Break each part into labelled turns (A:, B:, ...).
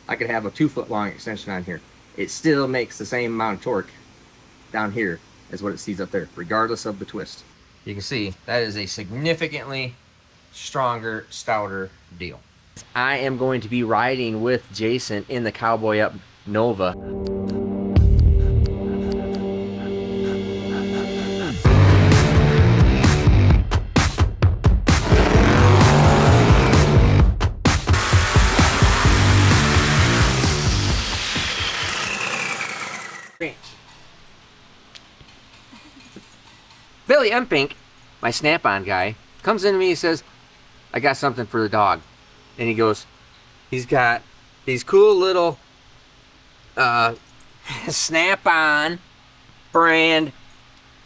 A: I could have a 2-foot long extension on here. It still makes the same amount of torque down here as what it sees up there, regardless of the twist. You can see that is a significantly stronger, stouter deal. I am going to be riding with Jason in the Cowboy Up Nova. Billy M. Pink, my Snap-on guy, comes into me and says, I got something for the dog. And he goes, he's got these cool little Snap-on brand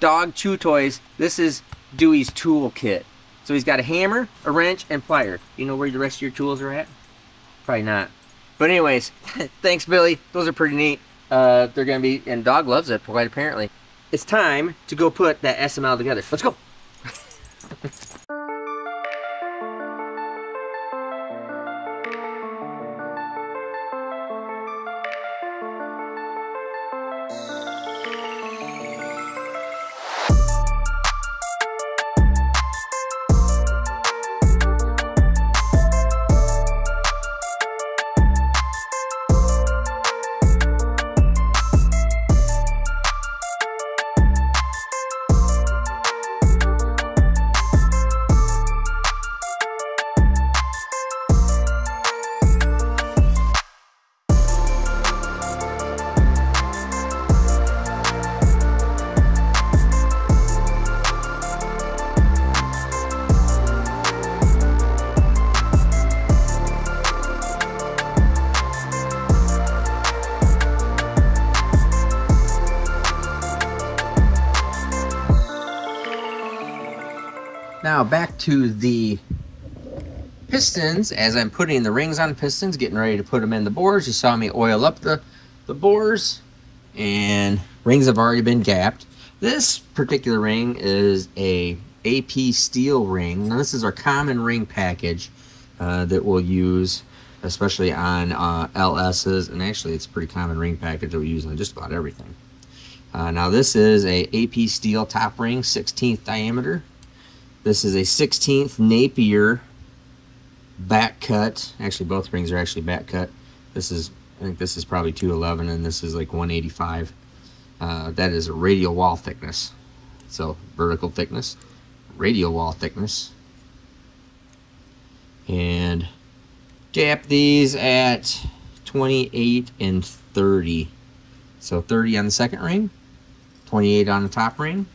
A: dog chew toys. This is Dewey's tool kit. So he's got a hammer, a wrench, and plier. You know where the rest of your tools are at? Probably not. But anyways, thanks Billy. Those are pretty neat. They're going to be, and dog loves it quite apparently. It's time to go put that SML together. Let's go. Now back to the pistons. As I'm putting the rings on pistons, getting ready to put them in the bores. You saw me oil up the bores, and rings have already been gapped. This particular ring is a AP steel ring. Now this is our common ring package that we'll use especially on LS's, and actually it's a pretty common ring package that we use on just about everything. Now this is a AP steel top ring, 16th diameter. This is a 16th Napier back cut. Actually, both rings are actually back cut. This is, I think this is probably 211, and this is like 185. That is a radial wall thickness. So vertical thickness, radial wall thickness. And gap these at 28 and 30. So 30 on the second ring, 28 on the top ring.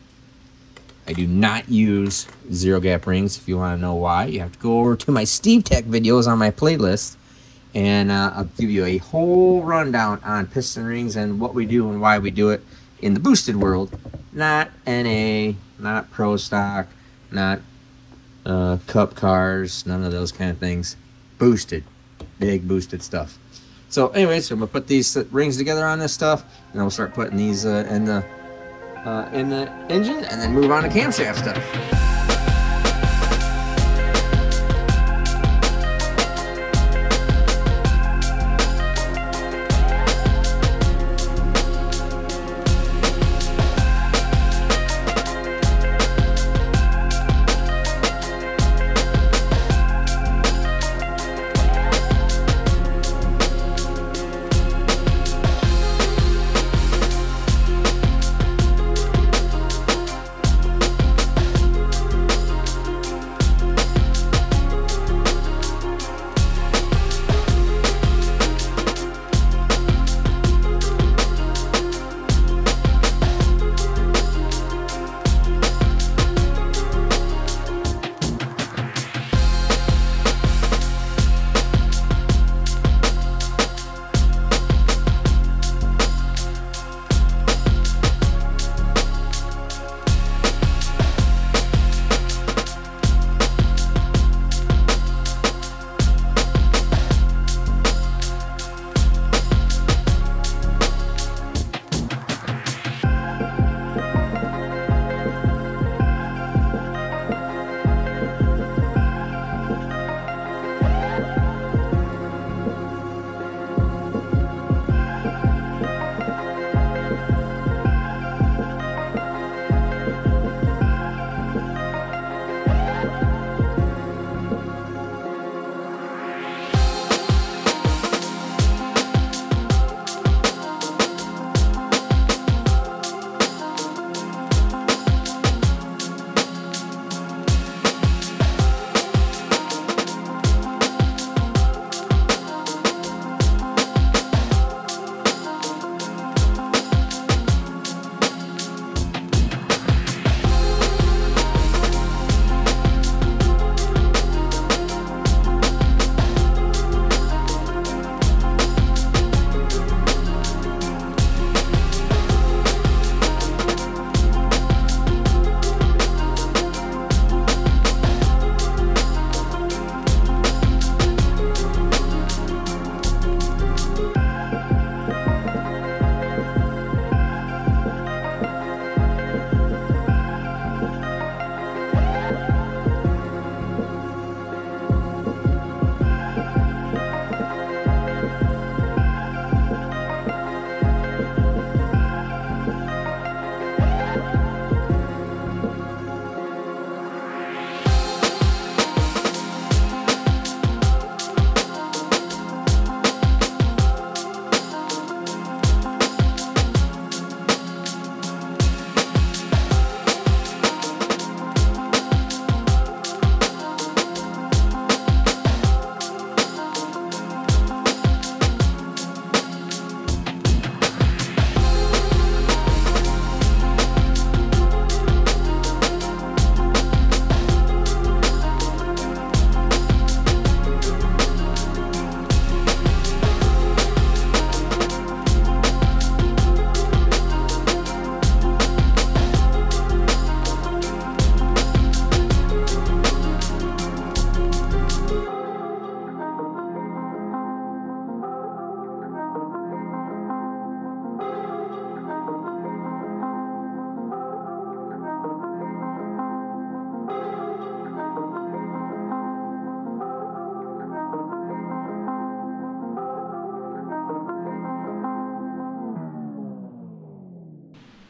A: I do not use zero gap rings. If you want to know why, you have to go over to my Steve Tech videos on my playlist, and I'll give you a whole rundown on piston rings and what we do and why we do it in the boosted world. Not NA, not Pro Stock, not Cup cars, none of those kind of things. Boosted, big boosted stuff. So anyways, I'm going to put these rings together on this stuff, and we'll start putting these in the engine, and then move on to camshaft stuff.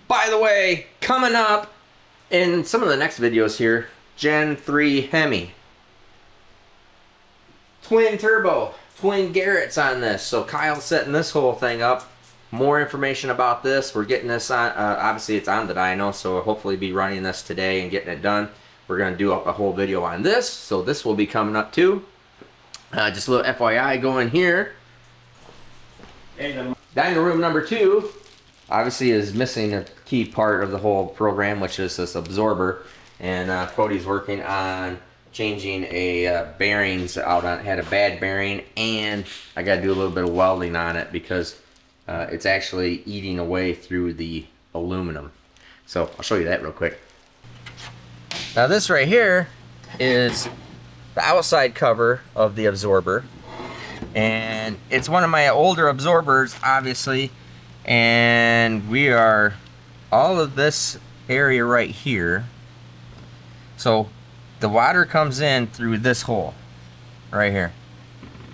A: By the way, coming up in some of the next videos here, Gen 3 Hemi. Twin turbo, twin Garrett's on this. So Kyle's setting this whole thing up. More information about this. We're getting this on, obviously it's on the dyno, so we'll hopefully be running this today and getting it done. We're going to do a whole video on this, so this will be coming up too. Just a little FYI going here. Dyno room number 2 obviously is missing a key part of the whole program, which is this absorber. And Cody's working on changing a bearings out on it. Had a bad bearing, and I got to do a little bit of welding on it because it's actually eating away through the aluminum. So I'll show you that real quick. Now this right here is the outside cover of the absorber, and it's one of my older absorbers, obviously, and we are all of this area right here. So the water comes in through this hole right here.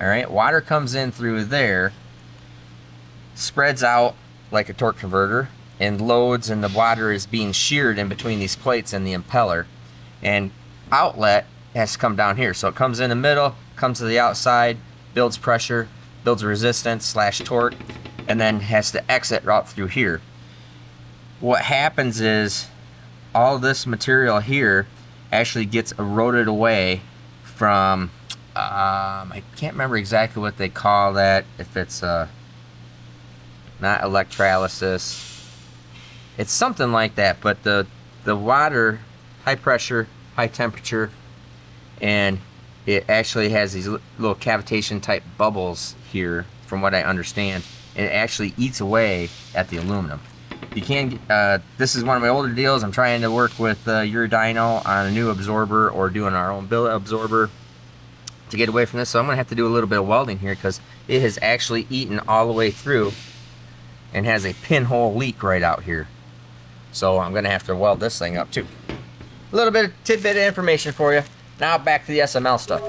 A: All right, water comes in through there, spreads out like a torque converter, and loads, and the water is being sheared in between these plates and the impeller, and outlet has to come down here. So it comes in the middle, comes to the outside, builds pressure, builds resistance slash torque, and then has to exit right through here. What happens is all this material here actually gets eroded away from, I can't remember exactly what they call that, if it's not electrolysis, it's something like that, but the water, high pressure, high temperature, and it actually has these little cavitation type bubbles here, from what I understand, and it actually eats away at the aluminum. You can, this is one of my older deals. I'm trying to work with your dyno on a new absorber, or doing our own billet absorber to get away from this. So I'm gonna have to do a little bit of welding here, because it has actually eaten all the way through and has a pinhole leak right out here. So I'm gonna have to weld this thing up too. A little bit of tidbit of information for you. Now back to the SML stuff.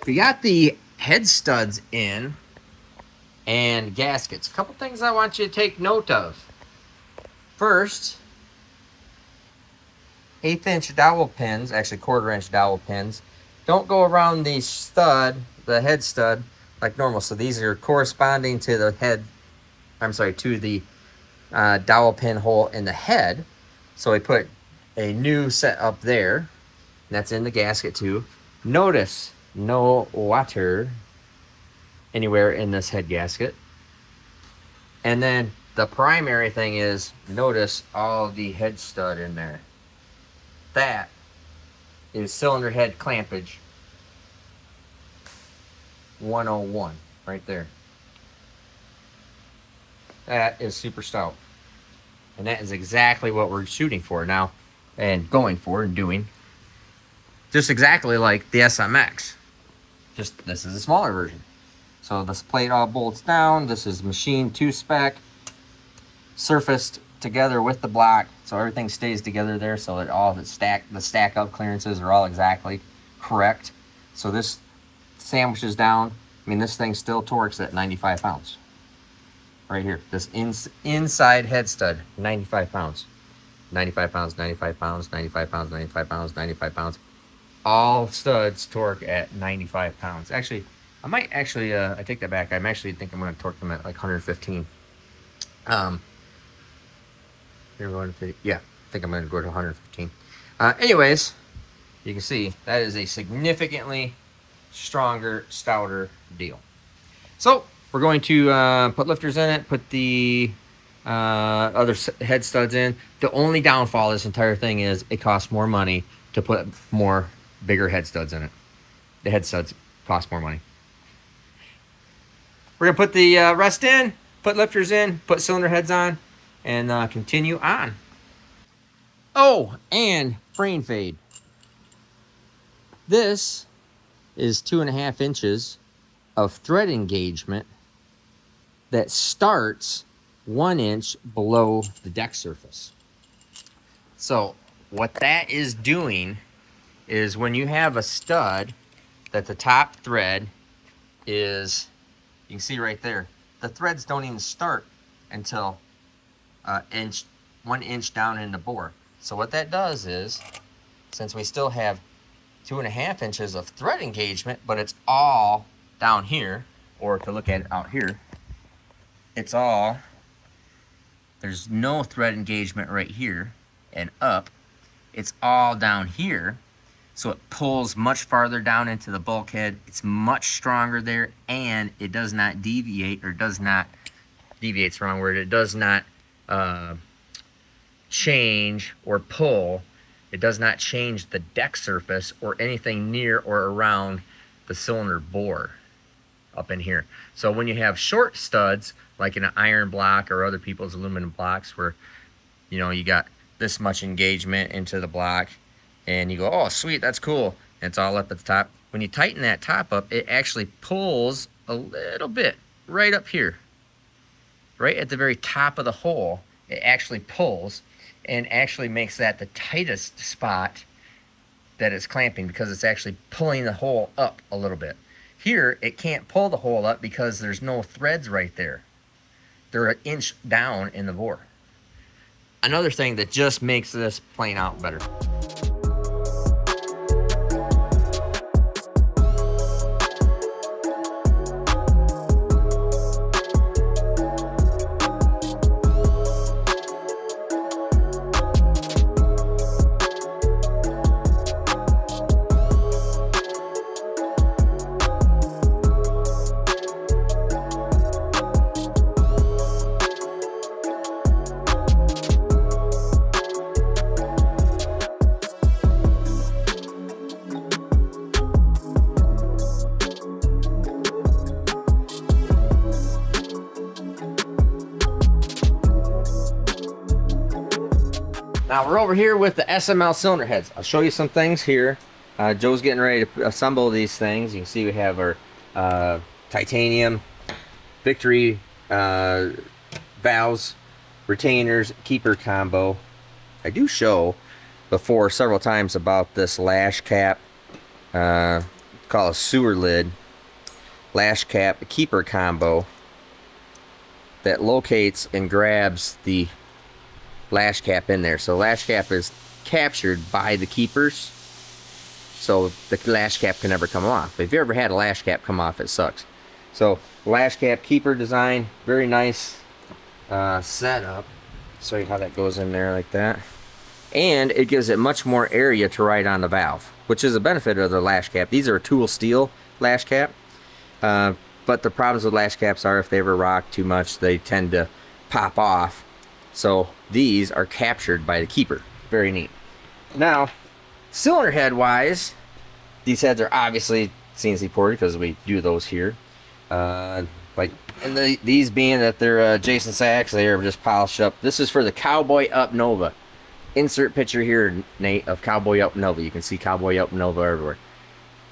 A: We got the head studs in and gaskets. A couple things I want you to take note of. First, 1/8 inch dowel pins, actually 1/4 inch dowel pins, don't go around the stud, the head stud, like normal. So these are corresponding to the head, I'm sorry, to the dowel pin hole in the head. So we put a new set up there, and that's in the gasket too. Notice no water anywhere in this head gasket. And then the primary thing is, notice all the head stud in there. That is cylinder head clampage 101 right there. That is super stout. And that is exactly what we're shooting for now and going for and doing. Just exactly like the SMX. Just this is a smaller version. So this plate all bolts down. This is machined to spec, surfaced together with the block, so everything stays together there, so that all the stack up clearances are all exactly correct. So this sandwiches down. I mean, this thing still torques at 95 pounds. Right here, this inside head stud, 95 pounds. 95 pounds, 95 pounds, 95 pounds, 95 pounds, 95 pounds. All studs torque at 95 pounds. Actually, I might actually, I take that back. I think I'm going to torque them at like 115. Yeah, I think I'm going to go to 115. Anyways, you can see that is a significantly stronger, stouter deal. So we're going to put lifters in it, put the other head studs in. The only downfall of this entire thing is it costs more money to put more bigger head studs in it. The head studs cost more money. We're going to put the rest in, put lifters in, put cylinder heads on, and continue on. Oh, and frame fade. This is 2.5 inches of thread engagement that starts 1 inch below the deck surface. So what that is doing is when you have a stud that the top thread is, you can see right there, the threads don't even start until 1 inch down in the bore. So what that does is, since we still have 2.5 inches of thread engagement, but it's all down here, or to look at it out here, it's all, there's no thread engagement right here and up. It's all down here. So it pulls much farther down into the bulkhead. It's much stronger there, and it does not deviate, or does not, deviate's the wrong word, it does not change or pull. It does not change the deck surface or anything near or around the cylinder bore up in here. So when you have short studs, like in an iron block or other people's aluminum blocks, where you know you got this much engagement into the block, and you go, oh sweet, that's cool, and it's all up at the top. When you tighten that top up, it actually pulls a little bit right up here, right at the very top of the hole. It actually pulls and actually makes that the tightest spot that it's clamping, because it's actually pulling the hole up a little bit. Here it can't pull the hole up because there's no threads right there. They're 1 inch down in the bore. Another thing that just makes this plane out better. Now we're over here with the SML cylinder heads. I'll show you some things here. Joe's getting ready to assemble these things. You can see we have our titanium Victory valves, retainers, keeper combo. I do show before several times about this lash cap, called a sewer lid, lash cap keeper combo that locates and grabs the lash cap in there. So lash cap is captured by the keepers, so the lash cap can never come off. If you ever had a lash cap come off, it sucks. So lash cap keeper design, very nice setup. Show you how that goes in there like that, and it gives it much more area to ride on the valve, which is a benefit of the lash cap. These are a tool steel lash cap, but the problems with lash caps are if they ever rock too much, they tend to pop off. So these are captured by the keeper. Very neat. Now, cylinder head wise, these heads are obviously CNC ported because we do those here. Like, and these being that they're Jason Sachs, they are just polished up. This is for the Cowboy Up Nova. Insert picture here, Nate, of Cowboy Up Nova. You can see Cowboy Up Nova everywhere.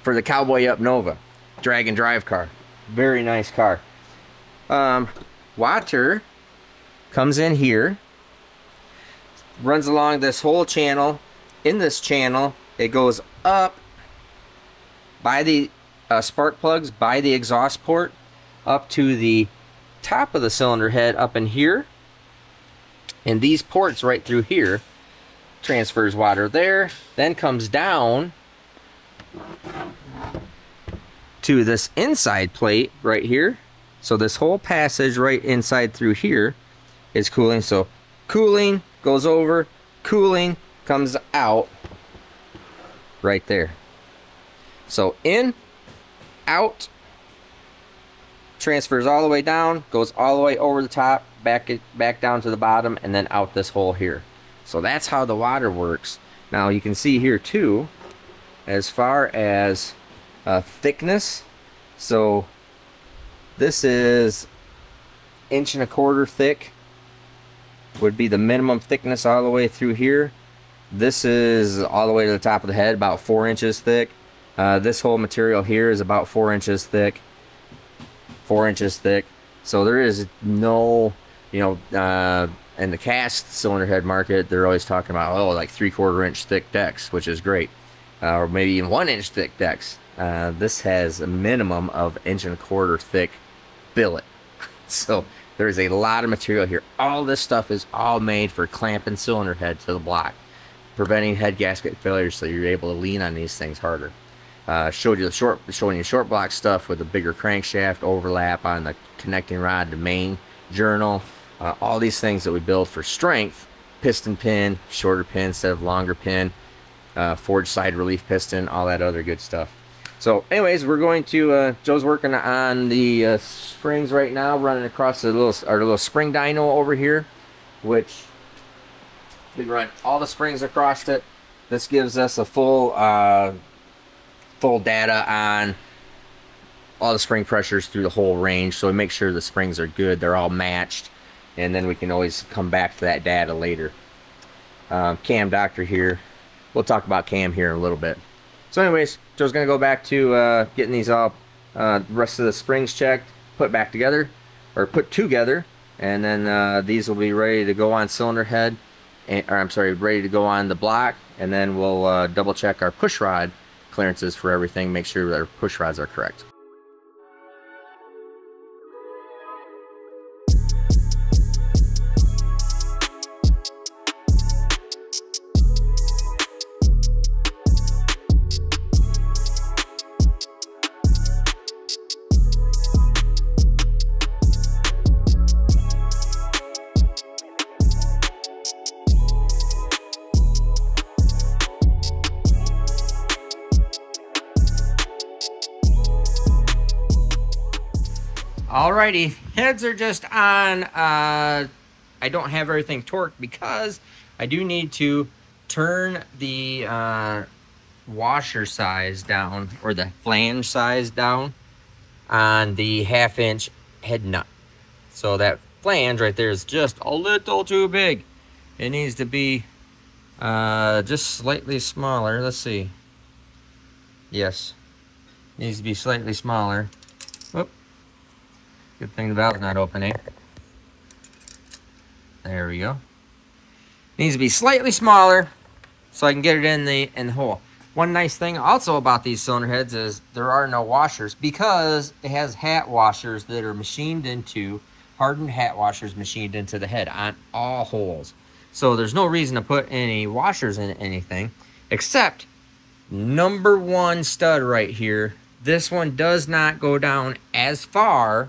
A: For the Cowboy Up Nova drag and drive car. Very nice car. Water comes in here, runs along this whole channel. In this channel, it goes up by the spark plugs, by the exhaust port, up to the top of the cylinder head up in here. And these ports right through here transfers water there, then comes down to this inside plate right here. So this whole passage right inside through here is cooling. So cooling goes over, cooling comes out right there. So in, out, transfers all the way down, goes all the way over the top, back down to the bottom, and then out this hole here. So that's how the water works. Now you can see here too, as far as thickness. So this is 1.25 inches thick, would be the minimum thickness all the way through here. This is all the way to the top of the head, about 4 inches thick. This whole material here is about 4 inches thick. 4 inches thick. So there is no, you know, in the cast cylinder head market, they're always talking about, oh, like 3/4 inch thick decks, which is great. Or maybe even 1 inch thick decks. This has a minimum of 1.25 inch thick billet. So there's a lot of material here. All this stuff is all made for clamping cylinder head to the block, preventing head gasket failure, so you're able to lean on these things harder. Showing you short block stuff with a bigger crankshaft, overlap on the connecting rod to main journal. All these things that we build for strength, piston pin, shorter pin instead of longer pin, forged side relief piston, all that other good stuff. So anyways, we're going to, Joe's working on the springs right now, running across our little spring dyno over here, which we run all the springs across it. This gives us a full data on all the spring pressures through the whole range, so we make sure the springs are good, they're all matched, and then we can always come back to that data later. Cam Doctor here. We'll talk about Cam here in a little bit. So anyways, Joe's gonna go back to getting these all, the rest of the springs checked, put back together, or put together, and then these will be ready to go on cylinder head, or I'm sorry, ready to go on the block, and then we'll double check our push rod clearances for everything, make sure that our push rods are correct. Alrighty, heads are just on. I don't have everything torqued because I do need to turn the washer size down, or the flange size down, on the 1/2 inch head nut. So that flange right there is just a little too big. It needs to be just slightly smaller. Let's see. Yes, needs to be slightly smaller. Whoop. Good thing the valve's not opening. There we go. Needs to be slightly smaller so I can get it in the hole. One nice thing also about these cylinder heads is there are no washers, because it has hat washers that are machined into, hardened hat washers machined into the head on all holes. So there's no reason to put any washers in anything, except number 1 stud right here. This one does not go down as far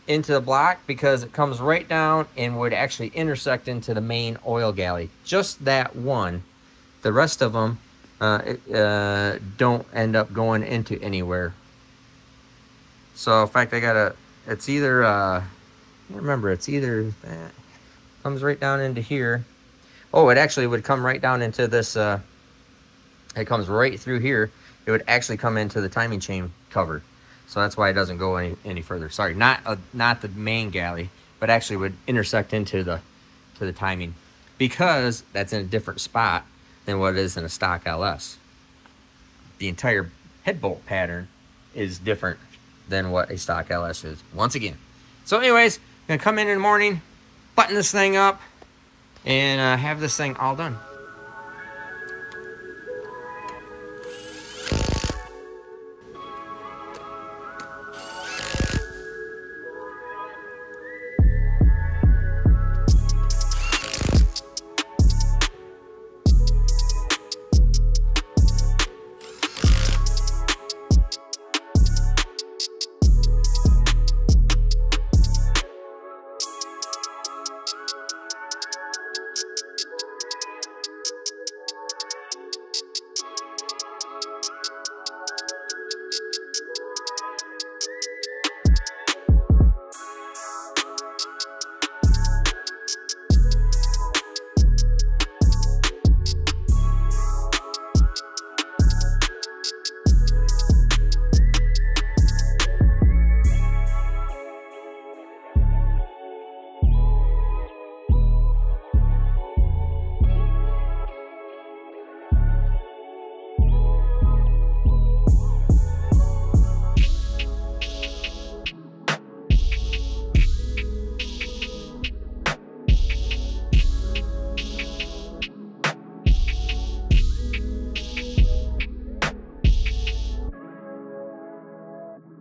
A: into the block because it comes right down and would actually intersect into the main oil galley. Just that one. The rest of them don't end up going into anywhere. So in fact, I gotta, it's either I remember, it's either that comes right down into here. Oh, it actually would come right down into this it comes right through here. It it would actually come into the timing chain cover. So that's why it doesn't go any further. Sorry, not the main galley, but actually would intersect into the timing, because that's in a different spot than what it is in a stock LS. The entire head bolt pattern is different than what a stock LS is, once again. So anyways, I'm gonna come in the morning, button this thing up, and have this thing all done.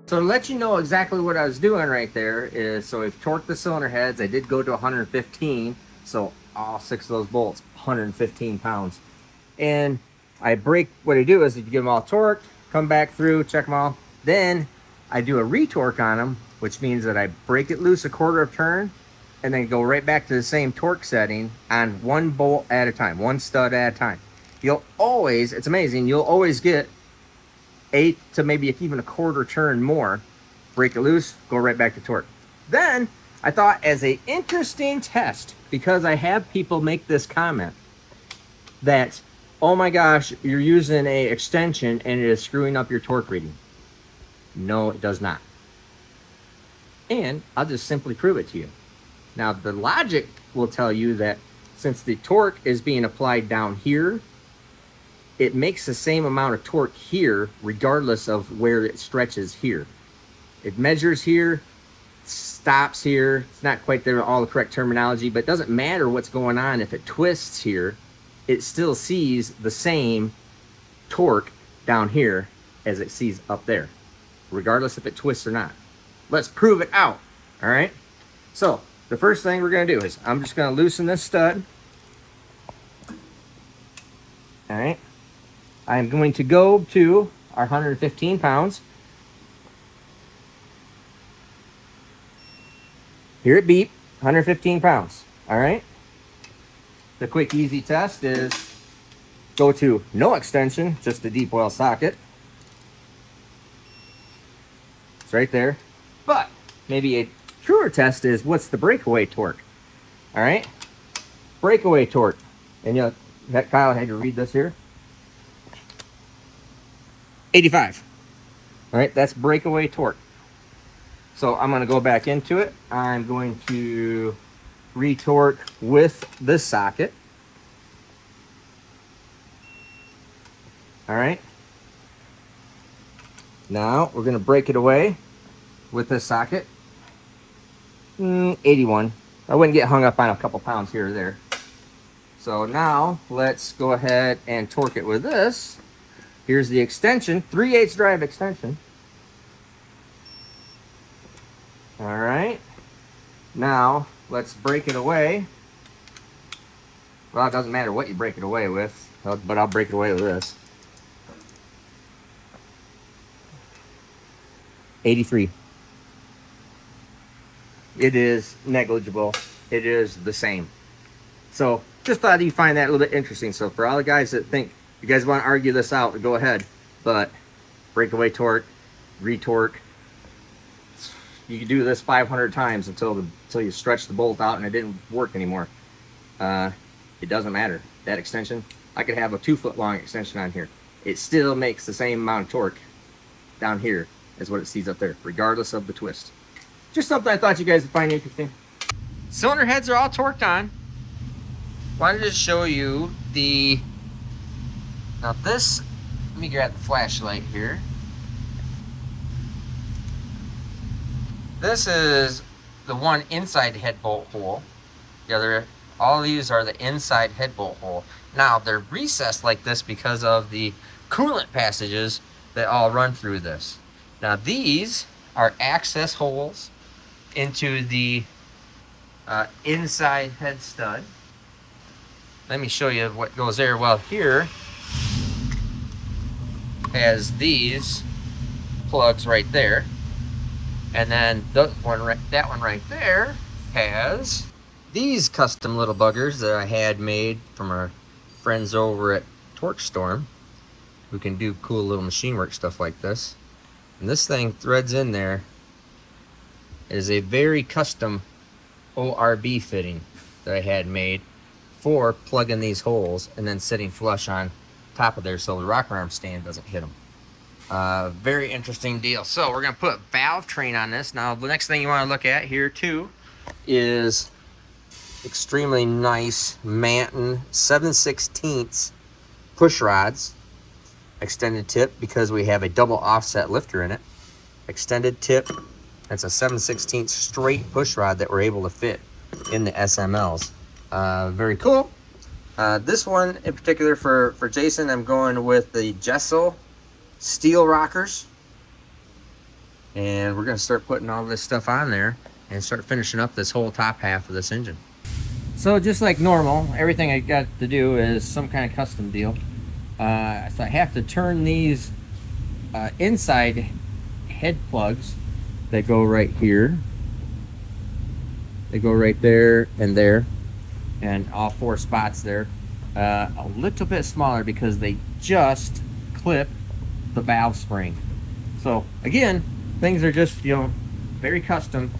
A: So to let you know exactly what I was doing right there is, so we've torqued the cylinder heads. I did go to 115, so all 6 of those bolts, 115 pounds. And I break, what I do is you give them all torqued, come back through, check them all. Then I do a retorque on them, which means that I break it loose a quarter of turn and then go right back to the same torque setting on one bolt at a time, one stud at a time. You'll always, it's amazing, you'll always get 8 to maybe even a quarter turn more. Break it loose, go right back to torque. Then I thought, as a interesting test, because I have people make this comment that, oh my gosh, you're using a extension and it is screwing up your torque reading. No, it does not. And I'll just simply prove it to you. Now, the logic will tell you that since the torque is being applied down here, it makes the same amount of torque here regardless of where it stretches here. It measures here, stops here. It's not quite there, all the correct terminology, but it doesn't matter what's going on. If it twists here, it still sees the same torque down here as it sees up there, regardless if it twists or not. Let's prove it out, all right? So the first thing we're gonna do is I'm just gonna loosen this stud, all right? I'm going to go to our 115 pounds. Hear it beep, 115 pounds, all right? The quick, easy test is go to no extension, just a deep well socket. It's right there. But maybe a truer test is, what's the breakaway torque, all right? Breakaway torque. And you know, Kyle had to read this here. 85. All right, that's breakaway torque. So I'm going to go back into it. I'm going to retorque with this socket. All right. Now we're going to break it away with this socket. 81. I wouldn't get hung up on a couple pounds here or there. So now let's go ahead and torque it with this. Here's the extension, 3/8 drive extension. All right. Now let's break it away. Well, it doesn't matter what you break it away with, but I'll break it away with this. 83. It is negligible. It is the same. So just thought you'd find that a little bit interesting. So for all the guys that think you guys want to argue this out, go ahead. But breakaway torque, retorque, you can do this 500 times until you stretch the bolt out and it didn't work anymore. It doesn't matter. That extension, I could have a 2-foot long extension on here. it still makes the same amount of torque down here as what it sees up there, regardless of the twist. Just something I thought you guys would find interesting. Cylinder heads are all torqued on. Wanted to show you the, now this, let me grab the flashlight here. This is the one inside head bolt hole. The other, all these are the inside head bolt hole. Now they're recessed like this because of the coolant passages that all run through this. Now these are access holes into the inside head stud. Let me show you what goes there. Well, here has these plugs right there, and then that one right there has these custom little buggers that I had made from our friends over at Torch Storm, who can do cool little machine work stuff like this. And this thing threads in there. It is a very custom ORB fitting that I had made for plugging these holes and then sitting flush on top of there so the rocker arm stand doesn't hit them. Very interesting deal. So we're going to put valve train on this. Now the next thing you want to look at here too is extremely nice Manton 7/16 push rods. Extended tip because we have a double offset lifter in it. Extended tip. That's a 7/16 straight push rod that we're able to fit in the SMLs. Very cool. This one in particular for Jason, I'm going with the Jessel steel rockers. And we're going to start putting all this stuff on there and start finishing up this whole top half of this engine. So just like normal, everything I got to do is some kind of custom deal. So I have to turn these inside head plugs that go right here. They go right there, and all 4 spots there. A little bit smaller because they just clip the valve spring. So again, things are just, you know, very custom,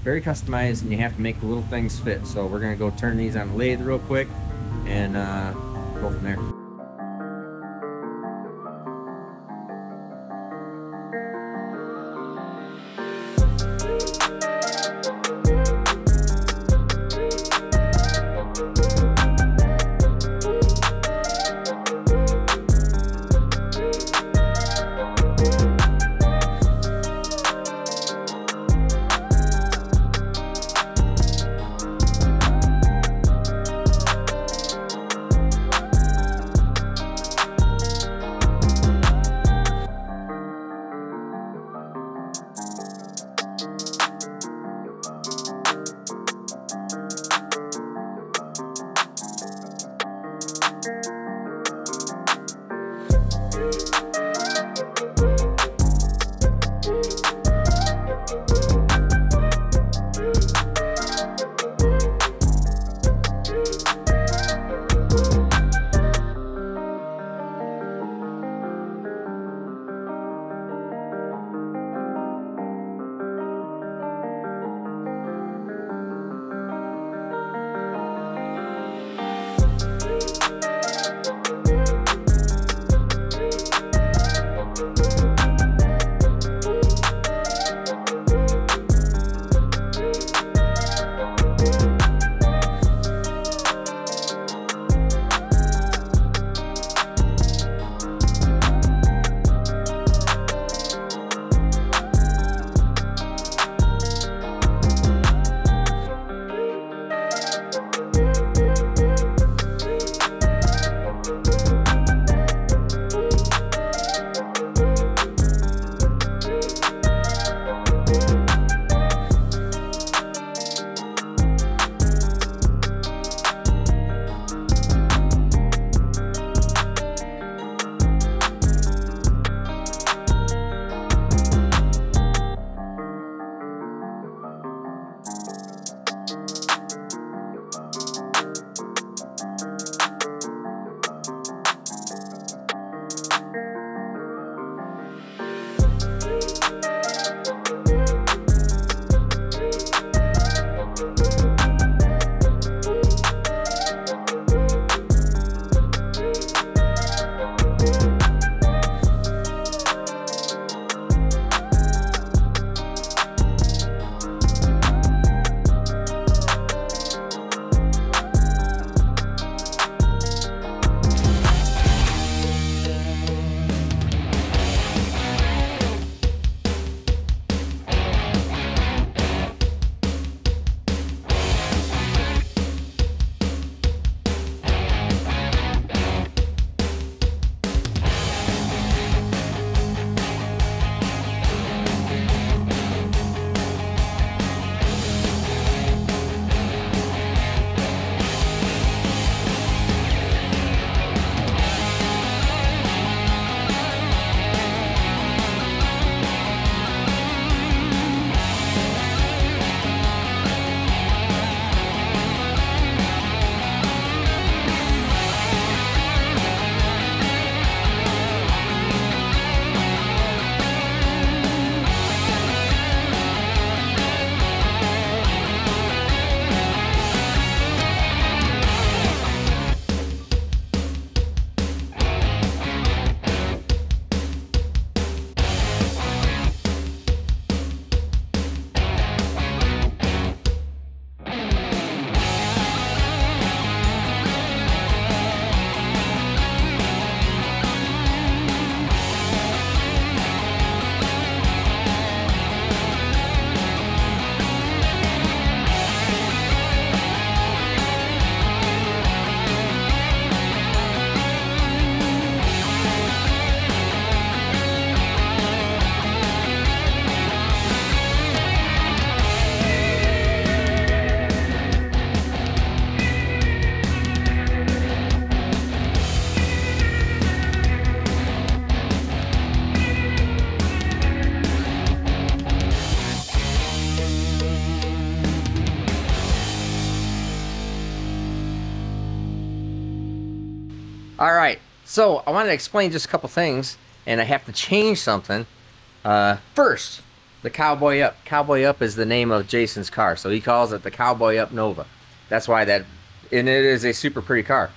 A: very customized, and you have to make the little things fit. So we're gonna go turn these on the lathe real quick and go from there. All right, so I wanted to explain just a couple things, and I have to change something. First, the Cowboy Up. Cowboy Up is the name of Jason's car, so he calls it the Cowboy Up Nova. That's why that, and it is a super pretty car.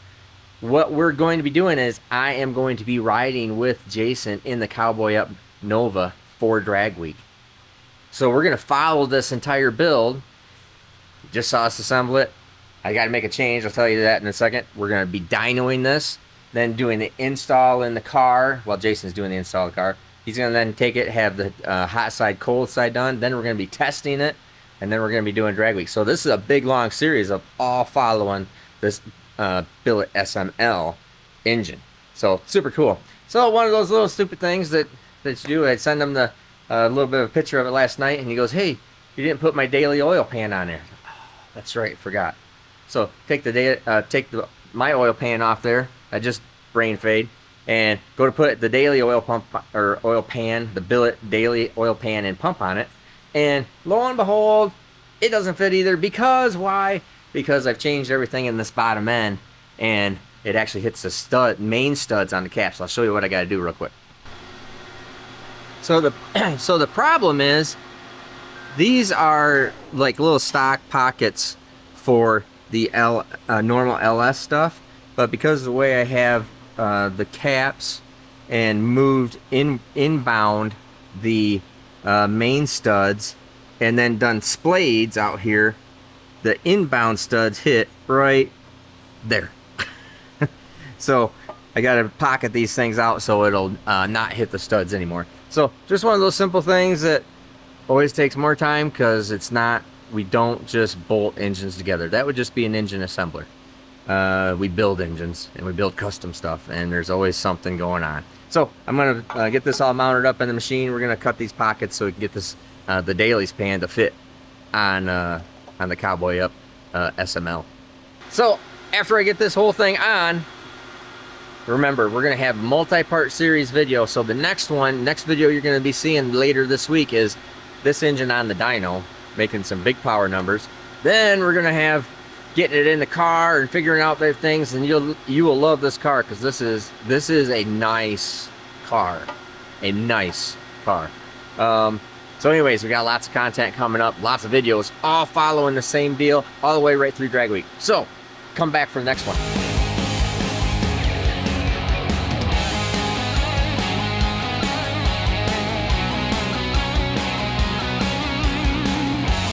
A: What we're going to be doing is I am going to be riding with Jason in the Cowboy Up Nova for drag week. So we're going to follow this entire build. You just saw us assemble it. I got to make a change. I'll tell you that in a second. We're going to be dynoing this, then doing the install in the car while Jason's doing the install in the car. He's going to then take it, have the hot side, cold side done. Then we're going to be testing it, and then we're going to be doing drag week. So this is a big, long series of all following this Billet SML engine. So super cool. So one of those little stupid things that you do, I send him the little bit of a picture of it last night, and he goes, "Hey, you didn't put my daily oil pan on there." That's right, forgot. So take my oil pan off there. I just brain fade and go to put the daily oil pump or oil pan, the Billet daily oil pan and pump on it, and lo and behold, it doesn't fit either. Because why? Because I've changed everything in this bottom end, and it actually hits the main studs on the caps. I'll show you what I got to do real quick. So the problem is, these are like little stock pockets for the normal LS stuff, but because of the way I have the caps and moved inbound the main studs and then done splades out here, the inbound studs hit right there. So I gotta pocket these things out so it'll not hit the studs anymore. So just one of those simple things that always takes more time, because it's not, we don't just bolt engines together. That would just be an engine assembler. We build engines and we build custom stuff, and there's always something going on. So I'm gonna get this all mounted up in the machine. We're gonna cut these pockets so we can get this the dailies pan to fit on the Cowboy Up SML. So after I get this whole thing on, remember, we're gonna have multi-part series video. So the next video you're gonna be seeing later this week is this engine on the dyno, making some big power numbers. Then we're gonna have getting it in the car and figuring out their things, and you will love this car, because this is a nice car, a nice car. So anyways, we got lots of content coming up, lots of videos, all following the same deal, all the way right through drag week. So come back for the next one.